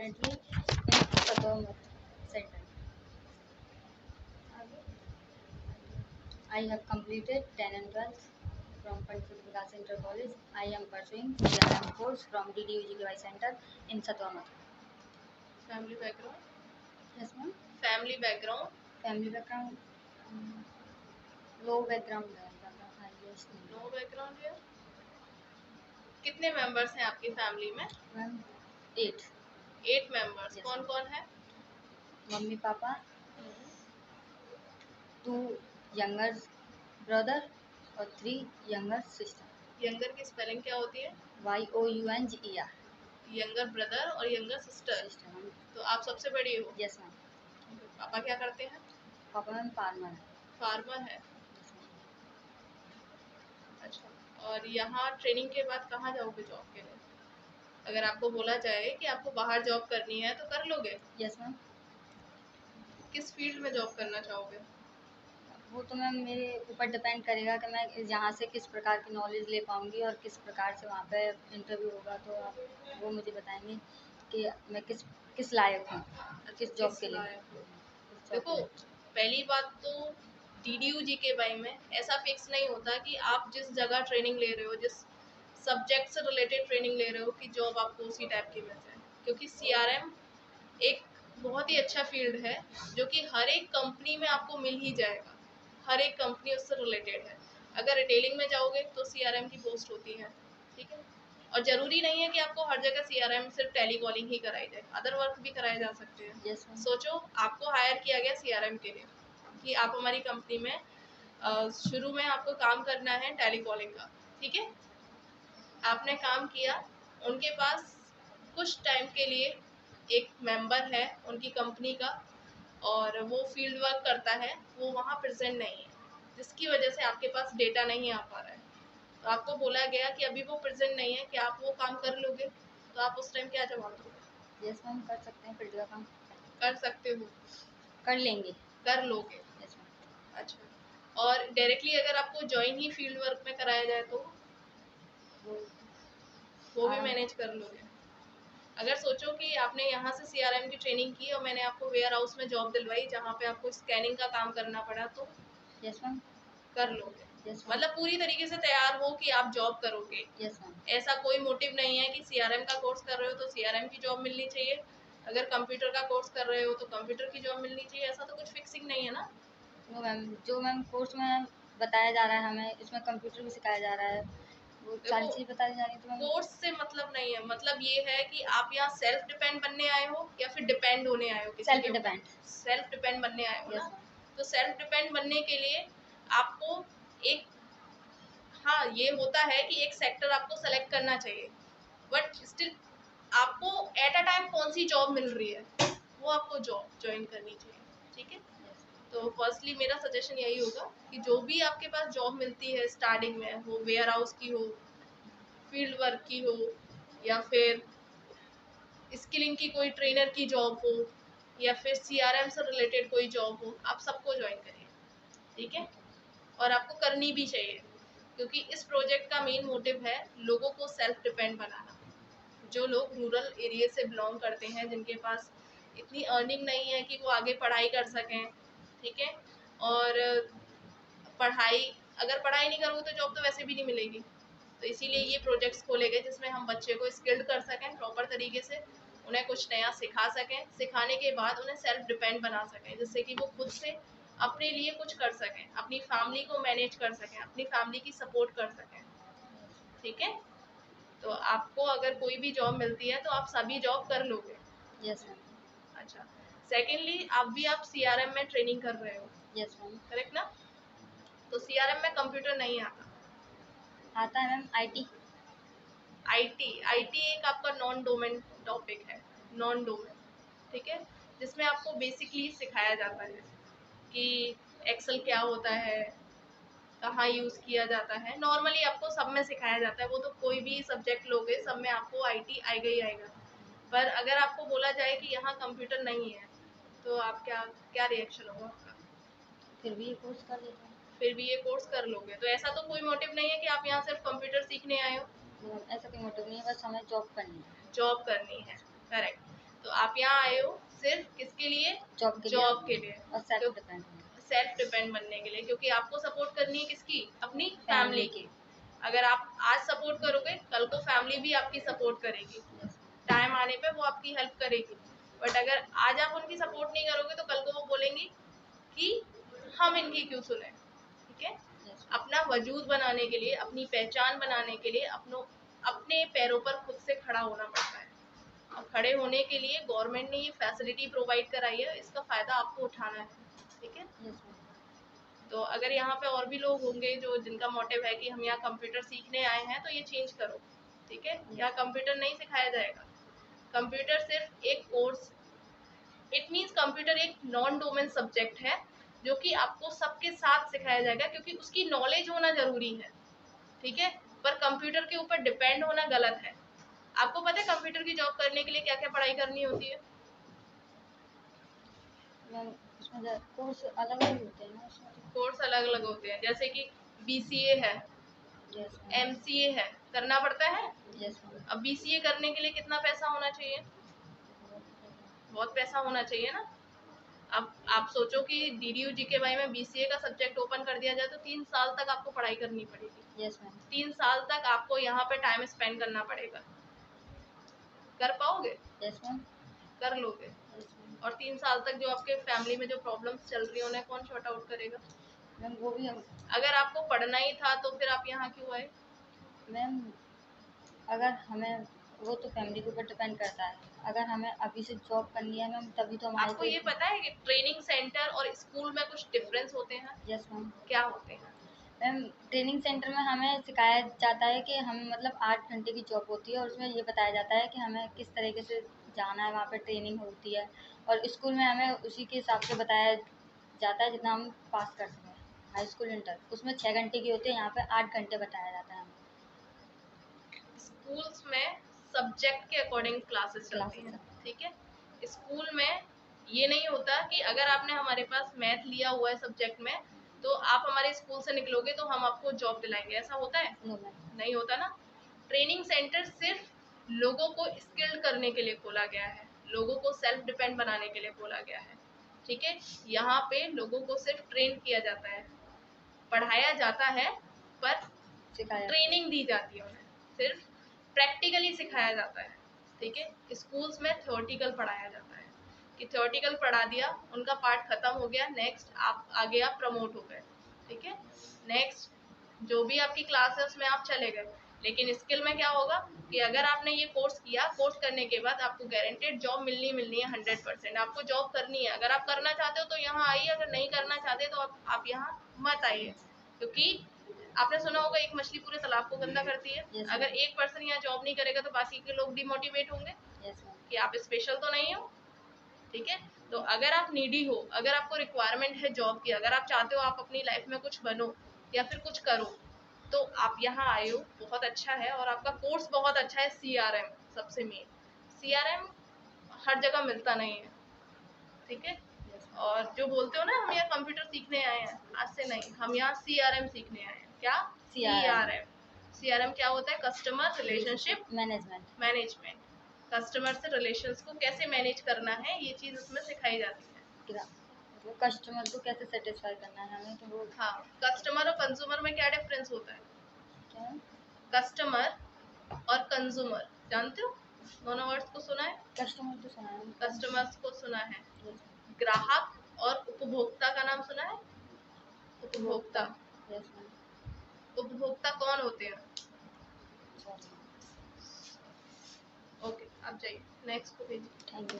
currently in Satormat Center. I have completed 10 and 12th from Pandit Vikas Inter College. I am pursuing CRM course from DDUGKY Center in Satormat. Family background? Yes, ma'am. Family background? Family background, low background है, ज़्यादा highest नहीं। No background है। कितने members हैं आपकी family में? Ma'am 8 members. Yes, कौन ma'am. कौन है? मम्मी पापा, 2 younger brother और 3 younger sister. यंगर की स्पेलिंग क्या होती है? YOUNGER. यंगर ब्रदर और यंगर सिस्टर। Sister, ma'am. तो आप सबसे बड़ी हो? Yes, ma'am. पापा क्या करते हैं? पापा मैम फार्मर है। फार्मर है। Yes, ma'am. अच्छा, और यहाँ ट्रेनिंग के बाद कहाँ जाओगे जॉब के लिए? अगर आपको बोला जाए कि आपको बाहर जॉब करनी है तो कर लोगे? Yes, ma'am. किस फील्ड में जॉब करना चाहोगे? वो तो मैम मेरे ऊपर डिपेंड करेगा कि मैं यहाँ से किस प्रकार की नॉलेज ले पाऊँगी और किस प्रकार से वहाँ पे इंटरव्यू होगा, तो आप वो मुझे बताएंगे कि मैं किस लायक हूँ, किस जॉब के लिए। देखो, पहली बात तो DDUGKY में ऐसा फिक्स नहीं होता कि आप जिस जगह ट्रेनिंग ले रहे हो, जिस सब्जेक्ट से रिलेटेड ट्रेनिंग ले रहे हो कि जॉब आपको उसी टाइप की मिल जाए, क्योंकि CRM एक बहुत ही अच्छा फील्ड है जो कि हर एक कंपनी में आपको मिल ही जाएगा। हर एक कंपनी उससे रिलेटेड है। अगर रिटेलिंग में जाओगे तो CRM की पोस्ट होती है, ठीक है। और ज़रूरी नहीं है कि आपको हर जगह CRM सिर्फ टेली कॉलिंग ही कराई जाए, अदर वर्क भी कराए जा सकते हैं। Yes, ma'am. सोचो, आपको हायर किया गया CRM के लिए कि आप हमारी कंपनी में शुरू में आपको काम करना है टेली कॉलिंग का, ठीक है। आपने काम किया, उनके पास कुछ टाइम के लिए एक मेंबर है उनकी कंपनी का और वो फील्ड वर्क करता है, वो वहाँ प्रेजेंट नहीं है, जिसकी वजह से आपके पास डेटा नहीं आ पा रहा है। तो आपको बोला गया कि अभी वो प्रेजेंट नहीं है, कि आप वो काम कर लोगे? तो आप उस टाइम क्या जवाब दोगे? यस मैम, कर सकते हैं, फील्ड का काम कर सकते हो, कर लेंगे, कर लोगे। Yes ma'am. अच्छा, और डायरेक्टली अगर आपको ज्वाइन ही फील्ड वर्क में कराया जाए तो वो भी मैनेज कर लोगे? अगर सोचो कि आपने यहाँ से CRM की ट्रेनिंग की और मैंने आपको वेयर हाउस में जॉब दिलवाई जहाँ पे आपको स्कैनिंग का काम करना पड़ा, तो यस मैम, कर लोगे? यस मैम, मतलब पूरी तरीके से तैयार हो कि आप जॉब करोगे? Yes ma'am. ऐसा कोई मोटिव नहीं है कि CRM का कोर्स कर रहे हो तो CRM की जॉब मिलनी चाहिए, अगर कंप्यूटर का कोर्स कर रहे हो तो कंप्यूटर की जॉब मिलनी चाहिए, ऐसा तो कुछ फिक्सिंग नहीं है ना। वो मैम, जो मैम कोर्स में बताया जा रहा है हमें, इसमें कंप्यूटर भी सिखाया जा रहा है, वो सारी चीज़ बताई जा रही है, तो मैम कोर्स से मतलब नहीं है, मतलब ये है कि आप यहाँ सेल्फ डिपेंड बनने आए हो या फिर डिपेंड होने आए हो किसी सेल्फ के ऊपर? डिपेंड। सेल्फ डिपेंड बनने आए हो यस ना। मैम। तो सेल्फ डिपेंड बनने के लिए आपको एक, हाँ ये होता है कि एक सेक्टर आपको सेलेक्ट करना चाहिए, बट स्टिल आपको एट अ टाइम कौन सी जॉब मिल रही है वो आपको जॉब ज्वाइन करनी चाहिए, ठीक है। तो फर्स्टली मेरा सजेशन यही होगा कि जो भी आपके पास जॉब मिलती है स्टार्टिंग में, वो वेयर हाउस की हो, फील्ड वर्क की हो, या फिर स्किलिंग की कोई ट्रेनर की जॉब हो, या फिर CRM से रिलेटेड कोई जॉब हो, आप सबको ज्वाइन करिए, ठीक है। और आपको करनी भी चाहिए, क्योंकि इस प्रोजेक्ट का मेन मोटिव है लोगों को सेल्फ डिपेंड बनाना। जो लोग रूरल एरिया से बिलोंग करते हैं, जिनके पास इतनी अर्निंग नहीं है कि वो आगे पढ़ाई कर सकें, ठीक है। और पढ़ाई, अगर पढ़ाई नहीं करोगे तो जॉब तो वैसे भी नहीं मिलेगी। तो इसीलिए ये प्रोजेक्ट्स खोले गए जिसमें हम बच्चे को स्किल्ड कर सकें प्रॉपर तरीके से, उन्हें कुछ नया सिखा सकें, सिखाने के बाद उन्हें सेल्फ डिपेंड बना सकें, जिससे कि वो खुद से अपने लिए कुछ कर सकें, अपनी फैमिली को मैनेज कर सकें, अपनी फैमिली की सपोर्ट कर सकें, ठीक है। तो आपको अगर कोई भी जॉब मिलती है तो आप सभी जॉब कर लोगे? Yes ma'am. अच्छा, सेकेंडली आप CRM में ट्रेनिंग कर रहे हो? Yes ma'am. करेक्ट ना। तो CRM में कंप्यूटर नहीं आता? आता है मैम, IT एक आपका नॉन डोमेन टॉपिक है, नॉन डोमेन, ठीक है, जिसमें आपको बेसिकली सिखाया जाता है कि एक्सेल क्या होता है, कहाँ यूज़ किया जाता है। नॉर्मली आपको सब में सिखाया जाता है, वो तो कोई भी सब्जेक्ट लोगे सब में आपको IT आएगा ही आएगा। पर अगर आपको बोला जाए कि यहाँ कंप्यूटर नहीं है तो आप क्या क्या रिएक्शन होगा आपका? फिर भी ये कोर्स कर लेते हैं। फिर भी ये कोर्स कर लोगे? तो ऐसा तो कोई मोटिव नहीं है कि आप यहाँ सिर्फ कंप्यूटर सीखने आए हो? तो ऐसा कोई मोटिव नहीं है, बस हमें जॉब करनी है। जॉब करनी है, करेक्ट। तो आप यहाँ आए हो सिर्फ किसके लिए? जॉब के लिए जॉब के लिए और सेल्फ डिपेंड सेल्फ डिपेंड बनने के लिए, क्योंकि आपको सपोर्ट करनी है किसकी? अपनी फैमिली फैमिली की। अगर आप आज सपोर्ट करोगे, कल को फैमिली भी आपकी सपोर्ट करेगी, टाइम आने पे वो आपकी हेल्प करेगी। बट अगर आज आप उनकी सपोर्ट नहीं करोगे तो कल को वो बोलेंगी कि हम इनकी क्यों सुने। ठीक है, अपना वजूद बनाने के लिए, अपनी पहचान बनाने के लिए अपने पैरों पर खुद से खड़ा होना पड़ता है। और खड़े होने के लिए गवर्नमेंट ने ये फैसिलिटी प्रोवाइड कराई है, इसका फायदा आपको उठाना है। ठीक है, तो अगर यहाँ पे और भी लोग होंगे जो जिनका मोटिव है कि हम यहाँ कंप्यूटर सीखने आए हैं, तो ये चेंज करो। ठीक है, यहाँ कंप्यूटर नहीं सिखाया जाएगा। कंप्यूटर सिर्फ एक कोर्स, इट मीन्स कंप्यूटर एक नॉन डोमेन सब्जेक्ट है जो कि आपको सबके साथ सिखाया जाएगा, क्योंकि उसकी नॉलेज होना जरूरी है। ठीक है, पर कंप्यूटर के ऊपर डिपेंड होना गलत है। आपको पता है कंप्यूटर की जॉब करने के लिए क्या क्या पढ़ाई करनी होती है? उसमें कोर्स अलग अलग होते हैं ना, उसमें कोर्स अलग अलग होते हैं, जैसे कि BCA है, MCA है, करना पड़ता है। अब BCA करने के लिए कितना पैसा होना चाहिए? बहुत पैसा होना चाहिए ना। अब आप सोचो कि DDU GKY में BCA का सब्जेक्ट ओपन कर दिया जाए तो 3 साल तक आपको पढ़ाई करनी पड़ेगी। 3 साल तक आपको यहाँ पे टाइम स्पेंड करना पड़ेगा। कर पाओगे? कर लोगे। और 3 साल तक जो आपके फैमिली में जो प्रॉब्लम्स चल रही है उन्हें कौन सॉर्ट आउट करेगा? मैम वो भी अगर आपको पढ़ना ही था तो फिर आप यहाँ क्यों आए? मैम अगर हमें, वो तो फैमिली के ऊपर डिपेंड करता है, अगर हमें अभी से जॉब करनी है मैम तभी तो हमारे आपको ये पता है कि ट्रेनिंग सेंटर और स्कूल में कुछ डिफरेंस होते हैं? Yes ma'am. क्या होते हैं? मैम ट्रेनिंग सेंटर में हमें सिखाया जाता है कि हम मतलब 8 घंटे की जॉब होती है और उसमें ये बताया जाता है कि हमें किस तरीके से जाना है, वहाँ पे ट्रेनिंग होती है। और स्कूल में हमें उसी के हिसाब से बताया जाता है जितना हम पास कर सकें। हाई स्कूल इंटर उसमें 6 घंटे की होती है, यहाँ पे 8 घंटे बताया जाता है हमें। स्कूल्स में सब्जेक्ट के अकॉर्डिंग क्लासेस चलती हैं। ठीक है, स्कूल में ये नहीं होता कि अगर आपने हमारे पास मैथ लिया हुआ है सब्जेक्ट में तो आप हमारे स्कूल से निकलोगे तो हम आपको जॉब दिलाएंगे, ऐसा होता है? नहीं होता ना। ट्रेनिंग सेंटर सिर्फ लोगों को स्किल्ड करने के लिए खोला गया है, लोगों को सेल्फ डिपेंड बनाने के लिए खोला गया है। ठीक है, यहाँ पे लोगों को सिर्फ ट्रेन किया जाता है, पढ़ाया जाता है, पर ट्रेनिंग दी जाती है, उन्हें सिर्फ प्रैक्टिकली सिखाया जाता है। ठीक है, स्कूल्स में थ्योरेटिकल पढ़ाया जाता है कि थ्योरेटिकल पढ़ा दिया, उनका पार्ट खत्म हो गया, नेक्स्ट आप आगे आप प्रमोट हो गए। ठीक है, नेक्स्ट जो भी आपकी क्लास है उसमें आप चले गए। लेकिन स्किल में क्या होगा कि अगर आपने ये कोर्स किया, कोर्स करने के बाद आपको गारंटेड जॉब मिलनी है 100%। आपको जॉब करनी है, अगर आप करना चाहते हो तो यहाँ आइए, अगर नहीं करना चाहते तो आप यहाँ मत आइए। क्योंकि आपने सुना होगा एक मछली पूरे तालाब को गंदा करती है। अगर एक पर्सन यहाँ जॉब नहीं करेगा तो बाकी के लोग डिमोटिवेट होंगे कि आप स्पेशल तो नहीं हो। ठीक है, तो अगर आप नीडी हो, अगर आपको रिक्वायरमेंट है जॉब की, अगर आप चाहते हो आप अपनी लाइफ में कुछ बनो या फिर कुछ करो, तो आप यहाँ आए हो, बहुत अच्छा है। और आपका कोर्स बहुत अच्छा है, CRM सबसे मेन। CRM हर जगह मिलता नहीं है। ठीक है, और जो बोलते हो ना हम यहाँ कंप्यूटर सीखने आए हैं, आज से नहीं, हम यहाँ CRM सीखने आए हैं। क्या? CRM क्या होता है? Customer relationship management. कस्टमर से रिलेशंस को कैसे मैनेज करना है, ये चीज उसमें सिखाई जाती है। वो कस्टमर को कैसे सेटिस्फाई करना है हमें, तो वो हाँ, कस्टमर और कंज्यूमर में क्या डिफरेंस होता है? क्या? कस्टमर और कंज्यूमर जानते हो? दोनों वर्ड्स को सुना है? कस्टमर तो सुना है, कस्टमर्स को सुना है। ग्राहक और उपभोक्ता का नाम सुना है? उपभोक्ता। उपभोक्ता कौन होते हैं? ओके, आप जाइए, नेक्स्ट को भेजिए। Thank you.